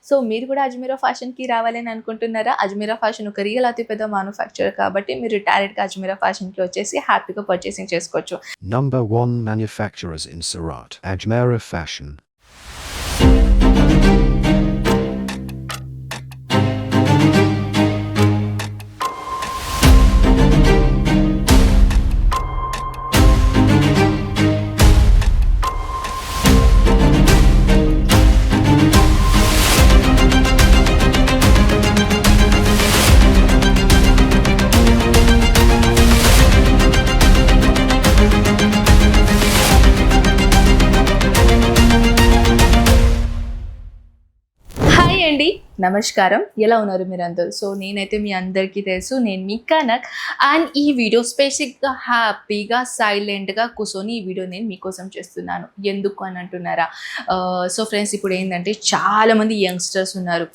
So మీరు కూడా అజ్మీరా ఫ్యాషన్కి రావాలని అనుకుంటున్నారా? అజ్మీరా ఫ్యాషన్ ఒక రియల్ అతిపెద్ద మ్యానుఫ్యాక్చరర్ కాబట్టి మీరు డైరెక్ట్గా అజ్మీరా ఫ్యాషన్కి వచ్చేసి హ్యాపీగా పర్చేసింగ్ చేసుకోవచ్చు. Number 1 manufacturers in Surat, Ajmera Fashion. Hi అండి, నమస్కారం. ఎలా ఉన్నారు మీరందరూ? సో నేనైతే మీ అందరికీ తెలుసు, నేను మీ కనక్. అండ్ ఈ వీడియో స్పెసిఫిక్గా హ్యాపీగా సైలెంట్గా కూర్చొని ఈ వీడియో నేను మీకోసం చేస్తున్నాను. ఎందుకు అని అంటున్నారా? సో ఫ్రెండ్స్, ఇప్పుడు ఏంటంటే చాలామంది యంగ్స్టర్స్ ఉన్నారు.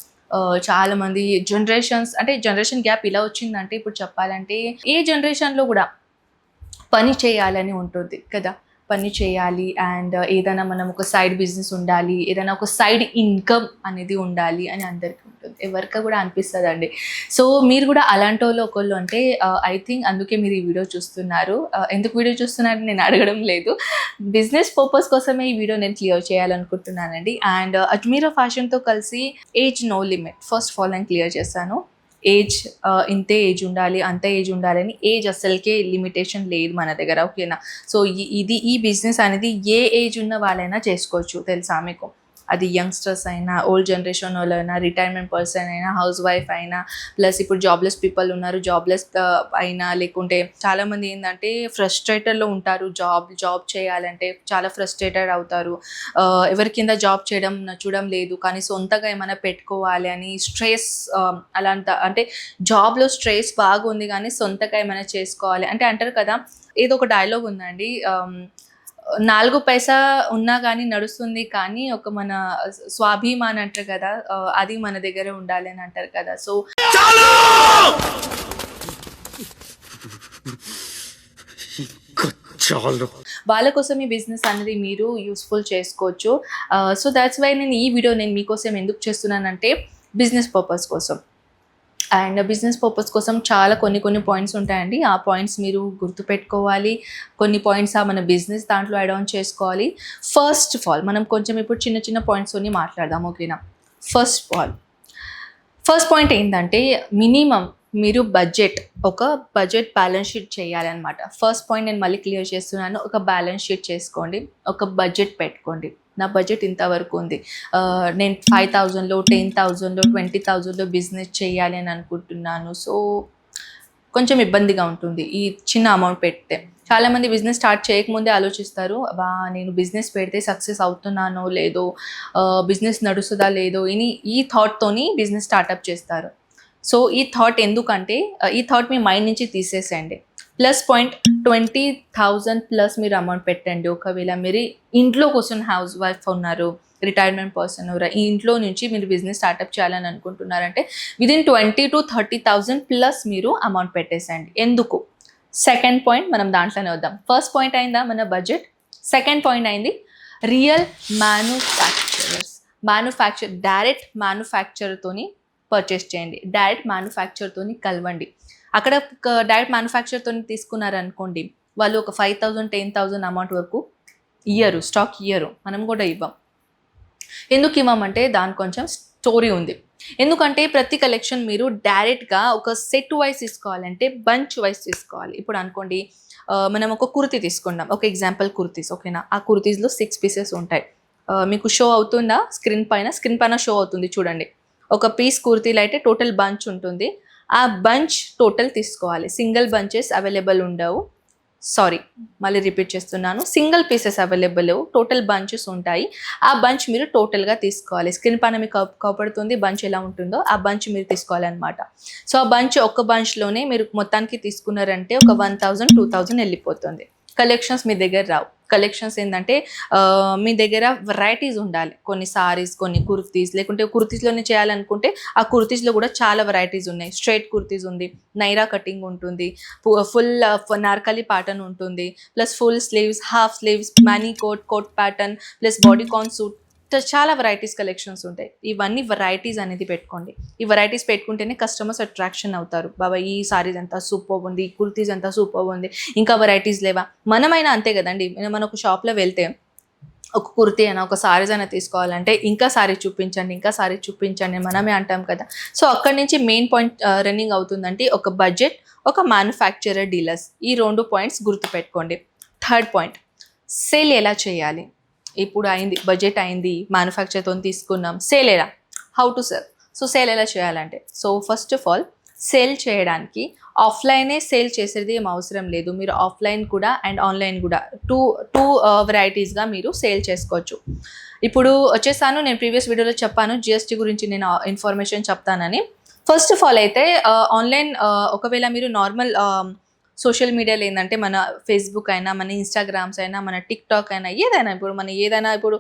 చాలామంది జనరేషన్ గ్యాప్ ఇలా వచ్చిందంటే, ఇప్పుడు చెప్పాలంటే ఏ జనరేషన్లో కూడా పని చేయాలని ఉంటుంది కదా. పని చేయాలి అండ్ ఏదైనా మనం ఒక సైడ్ బిజినెస్ ఉండాలి, ఏదైనా ఒక సైడ్ ఇన్కమ్ అనేది ఉండాలి అని అందరికీ ఉంటుంది. ఎవరికి కూడా అనిపిస్తుంది అండి. సో మీరు కూడా అలాంటి వాళ్ళు ఒకళ్ళు అంటే ఐ థింక్ అందుకే మీరు ఈ వీడియో చూస్తున్నారు. ఎందుకు వీడియో చూస్తున్నారని నేను అడగడం లేదు, బిజినెస్ పర్పస్ కోసమే ఈ వీడియో నేను క్లియర్ చేయాలనుకుంటున్నానండి. అండ్ అజ్మీరా ఫ్యాషన్తో కలిసి age no limit, first of all నేను క్లియర్ చేస్తాను. ఏజ్ ఇంతే ఏజ్ ఉండాలి, అంత ఏజ్ ఉండాలని ఏజ్ అసలుకే లిమిటేషన్ లేదు మన దగ్గర, ఓకేనా. సో ఈ బిజినెస్ అనేది ఏ ఏజ్ ఉన్న వాళ్ళైనా చేసుకోవచ్చు, తెలుసా మీకు. అది యంగ్స్టర్స్ అయినా, ఓల్డ్ జనరేషన్ వాళ్ళు అయినా, రిటైర్మెంట్ పర్సన్ అయినా, హౌస్ వైఫ్ అయినా, ప్లస్ ఇప్పుడు జాబ్లెస్ పీపుల్ ఉన్నారు, జాబ్లెస్ అయినా, లేకుంటే చాలామంది ఏంటంటే ఫ్రస్ట్రేటెడ్లో ఉంటారు. జాబ్ చేయాలంటే చాలా ఫ్రస్ట్రేటెడ్ అవుతారు. ఎవరి కింద జాబ్ చేయడం నచ్చడం లేదు, కానీ సొంతగా ఏమైనా పెట్టుకోవాలి అని స్ట్రెస్, అంటే జాబ్లో స్ట్రెస్ బాగుంది కానీ సొంతగా ఏమైనా చేసుకోవాలి అంటే అంటారు కదా. ఏదో ఒక డైలాగ్ ఉందండి, 4 పైసా ఉన్నా కానీ నడుస్తుంది, కానీ ఒక మన స్వాభిమాన్ అంటారు కదా, అది మన దగ్గర ఉండాలి అని అంటారు కదా. సో వాళ్ళ కోసం ఈ బిజినెస్ అనేది మీరు యూస్ఫుల్ చేసుకోవచ్చు. సో దాట్స్ వై నేను ఈ వీడియో మీకోసం ఎందుకు చేస్తున్నానంటే బిజినెస్ పర్పస్ కోసం. అండ్ బిజినెస్ పర్పస్ కోసం కొన్ని పాయింట్స్ ఉంటాయండి. ఆ పాయింట్స్ మీరు గుర్తుపెట్టుకోవాలి. కొన్ని పాయింట్స్ మన బిజినెస్ దాంట్లో యాడ్ ఆన్ చేసుకోవాలి. ఫస్ట్ ఆఫ్ ఆల్ మనం కొంచెం ఇప్పుడు చిన్న పాయింట్స్ అన్ని మాట్లాడదాం, ఓకేనా. ఫస్ట్ పాయింట్ ఏంటంటే మినిమం మీరు ఒక బడ్జెట్ బ్యాలెన్స్ షీట్ చేయాలన్నమాట. ఫస్ట్ పాయింట్ నేను మళ్ళీ క్లియర్ చేస్తున్నాను. ఒక బ్యాలెన్స్ షీట్ చేసుకోండి, ఒక బడ్జెట్ పెట్టుకోండి. నా బడ్జెట్ ఇంతవరకు ఉంది, నేను 5,000లో 10,000లో 20,000లో బిజినెస్ చేయాలి అని అనుకుంటున్నాను. సో కొంచెం ఇబ్బందిగా ఉంటుంది ఈ చిన్న అమౌంట్ పెడితే. చాలామంది బిజినెస్ స్టార్ట్ చేయకముందే ఆలోచిస్తారు, నేను బిజినెస్ పెడితే సక్సెస్ అవుతున్నానో లేదో, బిజినెస్ నడుస్తుందా లేదో ఈ థాట్తోని బిజినెస్ స్టార్ట్అప్ చేస్తారు. సో ఈ థాట్ ఎందుకంటే ఈ థాట్ మీ మైండ్ నుంచి తీసేసేయండి. ప్లస్ పాయింట్ 20,000 ప్లస్ మీరు అమౌంట్ పెట్టండి. ఒకవేళ మీరు ఇంట్లో కూర్చొని హౌస్ వైఫ్ ఉన్నారు, రిటైర్మెంట్ పర్సన్ ఈ ఇంట్లో నుంచి మీరు బిజినెస్ స్టార్ట్అప్ చేయాలని అనుకుంటున్నారంటే విదిన్ 20,000 to 30,000 ప్లస్ మీరు అమౌంట్ పెట్టేసండి. ఎందుకు? సెకండ్ పాయింట్ మనం దాంట్లోనే వద్దాం. ఫస్ట్ పాయింట్ అయిందా మన బడ్జెట్, సెకండ్ పాయింట్ అయింది రియల్ డైరెక్ట్ మ్యానుఫ్యాక్చర్తోని పర్చేస్ చేయండి. డైరెక్ట్ మ్యానుఫ్యాక్చర్తోని కలవండి. అక్కడ డైరెక్ట్ మ్యానుఫ్యాక్చర్తో తీసుకున్నారనుకోండి, వాళ్ళు ఒక 5,000 10,000 అమౌంట్ వరకు స్టాక్ ఇయ్యరు, మనం కూడా ఇవ్వం. ఎందుకు ఇవ్వమంటే దాని కొంచెం స్టోరీ ఉంది. ఎందుకంటే ప్రతి కలెక్షన్ మీరు డైరెక్ట్గా ఒక సెట్ వైజ్ తీసుకోవాలంటే బంచ్ వైజ్ తీసుకోవాలి. ఇప్పుడు అనుకోండి, మనం ఒక కుర్తీ తీసుకున్నాం, ఒక ఎగ్జాంపుల్ కుర్తీస్, ఓకేనా. ఆ కుర్తీస్లో 6 పీసెస్ ఉంటాయి. మీకు షో అవుతుందా? స్క్రీన్ పైన షో అవుతుంది చూడండి. ఒక పీస్ కుర్తీలో అయితే టోటల్ బంచ్ ఉంటుంది. ఆ బంచ్ టోటల్ తీసుకోవాలి. సింగిల్ బంచెస్ అవైలబుల్ ఉండవు, మళ్ళీ రిపీట్ చేస్తున్నాను, single pieces available, total bunches ఉంటాయి. ఆ బంచ్ మీరు టోటల్గా తీసుకోవాలి. స్క్రీన్ పైన మీకు కనపడుతుంది బంచ్ ఎలా ఉంటుందో, ఆ బంచ్ మీరు తీసుకోవాలన్నమాట. సో ఆ ఒక్క బంచ్లోనే మీరు మొత్తానికి తీసుకున్నారంటే ఒక 1,000 2,000 వెళ్ళిపోతుంది. కలెక్షన్స్ మీ దగ్గర రావు. కలెక్షన్స్ ఏంటంటే మీ దగ్గర వెరైటీస్ ఉండాలి. కొన్ని సారీస్, కొన్ని కుర్తీస్, లేకుంటే కుర్తీస్లోనే చేయాలనుకుంటే ఆ కుర్తీస్లో కూడా చాలా వెరైటీస్ ఉన్నాయి. స్ట్రైట్ కుర్తీస్ ఉంది, నైరా కటింగ్ ఉంటుంది, ఫుల్ నార్కలి ప్యాటర్న్ ఉంటుంది, plus full sleeves, half sleeves, many coat pattern, plus bodycon suit, చాలా వెరైటీస్ కలెక్షన్స్ ఉంటాయి. ఇవన్నీ వెరైటీస్ అనేది పెట్టుకోండి. ఈ వెరైటీస్ పెట్టుకుంటేనే కస్టమర్స్ అట్రాక్షన్ అవుతారు. బాబా ఈ సారీస్ ఎంత సూపర్ ఉంది, ఈ కుర్తీస్ ఎంత సూపర్ ఉంది, ఇంకా వెరైటీస్ లేవా. మనమైనా అంతే కదండి. మనం ఒక షాప్లో వెళ్తే ఒక కుర్తీ అయినా ఒక సారీస్ అయినా తీసుకోవాలంటే ఇంకా సారీ చూపించండి, ఇంకా సారీ చూపించండి మనమే అంటాం కదా. సో అక్కడి నుంచి మెయిన్ పాయింట్ రన్నింగ్ అవుతుందంటే ఒక బడ్జెట్, ఒక మ్యానుఫ్యాక్చరర్ డీలర్స్. ఈ 2 పాయింట్స్ గుర్తుపెట్టుకోండి. థర్డ్ పాయింట్, సేల్ ఎలా చేయాలి. ఇప్పుడు అయింది, బడ్జెట్ అయింది, మ్యానుఫ్యాక్చర్తో తీసుకున్నాం, సేల్ ఎలా, how to cell. So sale ఎలా చేయాలంటే, so first of all sale చేయడానికి ఆఫ్లైనే సేల్ చేసేది ఏం అవసరం లేదు. మీరు ఆఫ్లైన్ కూడా అండ్ ఆన్లైన్ కూడా టూ వెరైటీస్గా మీరు సేల్ చేసుకోవచ్చు. ఇప్పుడు వచ్చేసాను, నేను ప్రీవియస్ వీడియోలో చెప్పాను జిఎస్టీ గురించి నేను ఇన్ఫర్మేషన్ చెప్తానని. ఫస్ట్ ఆఫ్ ఆల్ అయితే ఆన్లైన్ ఒకవేళ మీరు నార్మల్ సోషల్ మీడియాలో ఏంటంటే మన ఫేస్బుక్ అయినా, మన ఇన్స్టాగ్రామ్స్ అయినా, మన టిక్టాక్ అయినా, ఏదైనా ఇప్పుడు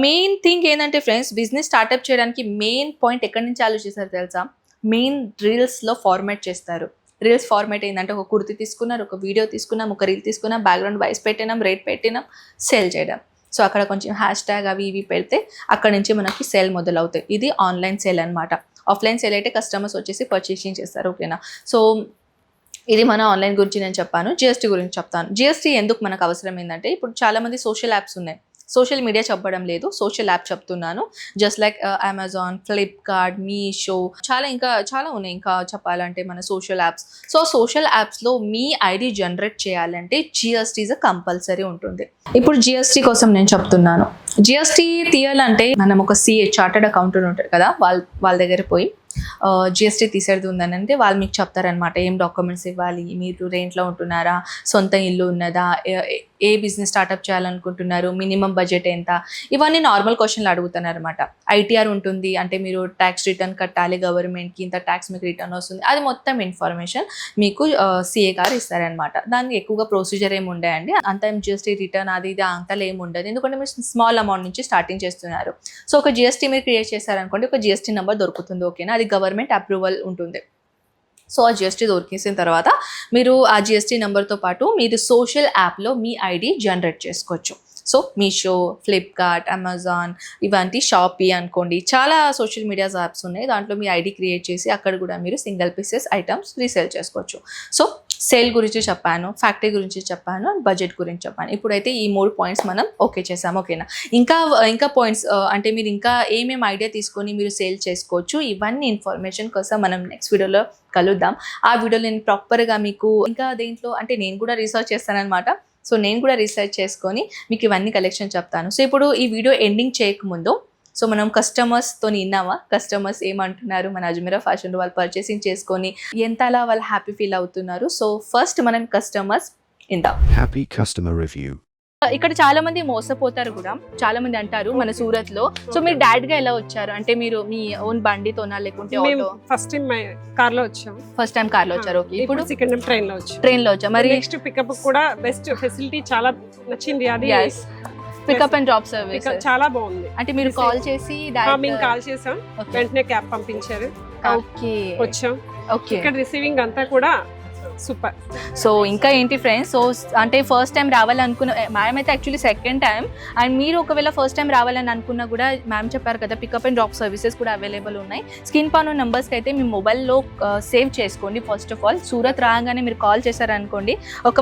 మెయిన్ థింగ్ ఏంటంటే ఫ్రెండ్స్, బిజినెస్ స్టార్ట్అప్ చేయడానికి మెయిన్ పాయింట్ ఎక్కడి నుంచి ఆలోచిస్తారు తెలుసా. మెయిన్ రీల్స్లో ఫార్మాట్ చేస్తారు. రీల్స్ ఫార్మాట్ ఏంటంటే ఒక కుర్తి తీసుకున్నారు, ఒక వీడియో తీసుకున్నాం, ఒక రీల్ తీసుకున్నాం, బ్యాక్గ్రౌండ్ వాయిస్ పెట్టినాం, రేట్ పెట్టినాం, సేల్ చేయడం. సో అక్కడ కొంచెం హ్యాష్ ట్యాగ్ అవి ఇవి పెడితే అక్కడ నుంచి మనకి సేల్ మొదలవుతాయి. ఇది ఆన్లైన్ సేల్ అనమాట. ఆఫ్లైన్ సేల్ అయితే కస్టమర్స్ వచ్చేసి పర్చేసింగ్ చేస్తారు. ఓకేనా. సో ఇది మన ఆన్లైన్ గురించి నేను చెప్పాను. జిఎస్టీ గురించి చెప్తాను. జిఎస్టీ ఎందుకు మనకు అవసరం ఏంటంటే, ఇప్పుడు చాలామంది సోషల్ యాప్స్ ఉన్నాయి. సోషల్ మీడియా చెప్పడం లేదు, సోషల్ యాప్ చెప్తున్నాను. Just like Amazon, Flipkart, Meesho, ఇంకా చాలా ఉన్నాయి. ఇంకా చెప్పాలంటే మన సోషల్ యాప్స్. సో సోషల్ యాప్స్లో మీ ఐడి జనరేట్ చేయాలంటే జిఎస్టీ కంపల్సరీ ఉంటుంది. ఇప్పుడు జిఎస్టీ కోసం నేను చెప్తున్నాను. జిఎస్టీ తీయాలంటే మనం ఒక సిఏ, చార్టర్డ్ అకౌంటెంట్ ఉంటారు కదా, వాళ్ళ దగ్గర పోయి జిఎస్టీ తీసేది ఉందని అంటే వాళ్ళు మీకు చెప్తారనమాట ఏం డాక్యుమెంట్స్ ఇవ్వాలి, మీరు రెంట్లో ఉంటున్నారా, సొంత ఇల్లు ఉన్నదా, ఏ బిజినెస్ స్టార్ట్అప్ చేయాలనుకుంటున్నారు, మినిమం బడ్జెట్ ఎంత, ఇవన్నీ నార్మల్ క్వశ్చన్లు అడుగుతున్నారనమాట. ఐటీఆర్ ఉంటుంది అంటే మీరు ట్యాక్స్ రిటర్న్ కట్టాలి గవర్నమెంట్కి, ఇంత ట్యాక్స్ మీకు రిటర్న్ వస్తుంది, అది మొత్తం ఇన్ఫర్మేషన్ మీకు సిఏ గారు ఇస్తారనమాట. దానికి ఎక్కువగా ప్రొసీజర్ ఏమి ఉండయండి, అంత జిఎస్టీ రిటర్న్ అది ఇది అంతలో ఏమి ఉండదు. ఎందుకంటే మీరు స్మాల్ అమౌంట్ నుంచి స్టార్టింగ్ చేస్తున్నారు. సో ఒక జిఎస్టీ మీరు క్రియేట్ చేశారనుకోండి, ఒక జిఎస్టీ నెంబర్ దొరుకుతుంది. ఓకేనా, అది గవర్నమెంట్ అప్రూవల్ ఉంటుంది. సో ఆ జిఎస్టీ దొరికేసిన తర్వాత మీరు ఆ జిఎస్టీ నెంబర్తో పాటు మీరు సోషల్ యాప్లో మీ ఐడి జనరేట్ చేసుకోవచ్చు. సో మీషో, ఫ్లిప్కార్ట్, అమెజాన్, ఇవంటి షాపీ అనుకోండి, చాలా సోషల్ మీడియాస్ యాప్స్ ఉన్నాయి. దాంట్లో మీ ఐడి క్రియేట్ చేసి అక్కడ కూడా మీరు సింగిల్ పీసెస్ ఐటమ్స్ రీసేల్ చేసుకోవచ్చు. సో సేల్ గురించి చెప్పాను, ఫ్యాక్టరీ గురించి చెప్పాను, అండ్ బడ్జెట్ గురించి చెప్పాను. ఇప్పుడైతే ఈ 3 పాయింట్స్ మనం ఓకే చేసాము. ఓకేనా. ఇంకా పాయింట్స్ అంటే మీరు ఇంకా ఏమేమి ఐడియా తీసుకొని మీరు సేల్ చేసుకోవచ్చు, ఇవన్నీ ఇన్ఫర్మేషన్ కోసం మనం నెక్స్ట్ వీడియోలో కలుద్దాం. ఆ వీడియోలో నేను ప్రాపర్గా మీకు ఇంకా దేంట్లో అంటే నేను కూడా రీసెర్చ్ చేస్తానన్నమాట. సో నేను కూడా రీసెర్చ్ చేసుకొని మీకు ఇవన్నీ కలెక్షన్ చెప్తాను. సో ఇప్పుడు ఈ వీడియో ఎండింగ్ చేయకముందు, సో మనం కస్టమర్స్తో విన్నామా, కస్టమర్స్ ఏమంటున్నారు, మన అజ్మీరా ఫ్యాషన్ వాళ్ళు పర్చేసింగ్ చేసుకొని ఎంతలా వాళ్ళు హ్యాపీ ఫీల్ అవుతున్నారు. సో ఫస్ట్ మనం కస్టమర్స్ ఇందాం. Happy customer review. ఇక్కడ చాలా మంది మోసపోతారు కూడా. చాలా మంది అంటారు మన సూరత్ లో, సో మీరు డైరెక్ట్ గా ఎలా వచ్చారు అంటే మీరు మీ ఓన్ బండితోనా లేకుంటే ఆటో? ఫస్ట్ టైం కార్ లో వచ్చాం. ఫస్ట్ టైం కార్ లో వచ్చారు. ఓకే. ఇప్పుడు సెకండ్ టైం ట్రైన్ లో వచ్చాం. ట్రైన్ లో వచ్చా. మరి నెక్స్ట్ పికప్ కూడా బెస్ట్ ఫెసిలిటీ చాలా నచ్చింది. అది పికప్ అండ్ డ్రాప్ సర్వీస్ చాలా బాగుంది. అంటే మీరు కాల్ చేసి మేము కాల్ చేసాం, వెంటనే క్యాబ్ పంపించారు, ఓకే వచ్చాం. ఓకే. ఇక్కడ రిసీవింగ్ అంతా కూడా సూపర్. సో ఇంకా ఏంటి ఫ్రెండ్స్, సో అంటే ఫస్ట్ టైం రావాలనుకున్న మ్యామ్ అయితే యాక్చువల్లీ సెకండ్ టైం, అండ్ మీరు ఒకవేళ ఫస్ట్ టైం రావాలని అనుకున్నా కూడా మ్యామ్ చెప్పారు కదా పికప్ అండ్ డ్రాప్ సర్వీసెస్ కూడా అవైలబుల్ ఉన్నాయి. స్క్రీన్ పైన నెంబర్స్కి అయితే మీ మొబైల్లో సేవ్ చేసుకోండి. ఫస్ట్ ఆఫ్ ఆల్ సూరత్ రాగానే మీరు కాల్ చేశారనుకోండి,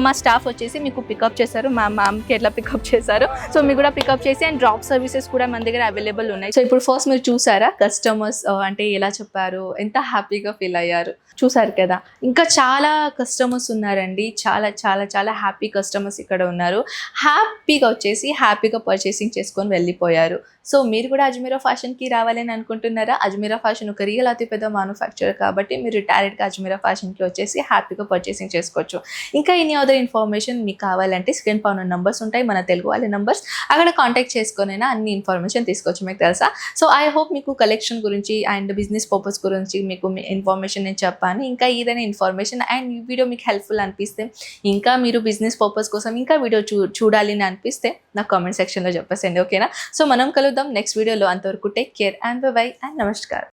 మా స్టాఫ్ వచ్చేసి మీకు పికప్ చేశారు. మ్యామ్కి ఎట్లా పికప్ చేశారు, సో మీకు కూడా పికప్ చేసి అండ్ డ్రాప్ సర్వీసెస్ కూడా మన దగ్గర అవైలబుల్ ఉన్నాయి. సో ఇప్పుడు ఫస్ట్ మీరు చూసారా కస్టమర్స్ అంటే ఎలా చెప్పారు, ఎంత హ్యాపీగా ఫీల్ అయ్యారు చూసారు కదా. ఇంకా చాలా కస్టమర్స్ ఉన్నారండి, చాలా చాలా చాలా హ్యాపీ కస్టమర్స్ ఇక్కడ ఉన్నారు. హ్యాపీగా వచ్చేసి హ్యాపీగా పర్చేసింగ్ చేసుకొని వెళ్ళిపోయారు. సో మీరు కూడా అజ్మీరా ఫ్యాషన్కి రావాలని అనుకుంటున్నారా? అజ్మీరా ఫ్యాషన్ ఒక రియల్ అతిపెద్ద మ్యానుఫ్యాక్చరర్ కాబట్టి మీరు డైరెక్ట్గా అజ్మీరా ఫ్యాషన్కి వచ్చేసి హ్యాపీగా పర్చేసింగ్ చేసుకోవచ్చు. ఇంకా ఎనీ అదర్ ఇన్ఫర్మేషన్ మీకు కావాలంటే స్క్రీన్ పైన నంబర్స్ ఉంటాయి, మన తెలుగు వాళ్ళ నంబర్స్, అక్కడ కాంటాక్ట్ చేసుకునైనా అన్ని ఇన్ఫర్మేషన్ తీసుకోవచ్చు. మీకు తెలుసా. సో ఐ హోప్ మీకు కలెక్షన్ గురించి అండ్ బిజినెస్ పర్పస్ గురించి మీకు ఇన్ఫర్మేషన్ నేను చెప్పాను. ఇంకా ఏదైనా ఇన్ఫర్మేషన్ అండ్ ఈ వీడియో మీకు హెల్ప్ఫుల్ అనిపిస్తే, ఇంకా మీరు బిజినెస్ పర్పస్ కోసం ఇంకా వీడియో చూడాలి అని అనిపిస్తే నాకు కామెంట్ సెక్షన్లో చెప్పేసండి. ఓకేనా. సో మనం కలుద్దాం నెక్స్ట్ వీడియోలో. అంతవరకు take care and by and నమస్కారం.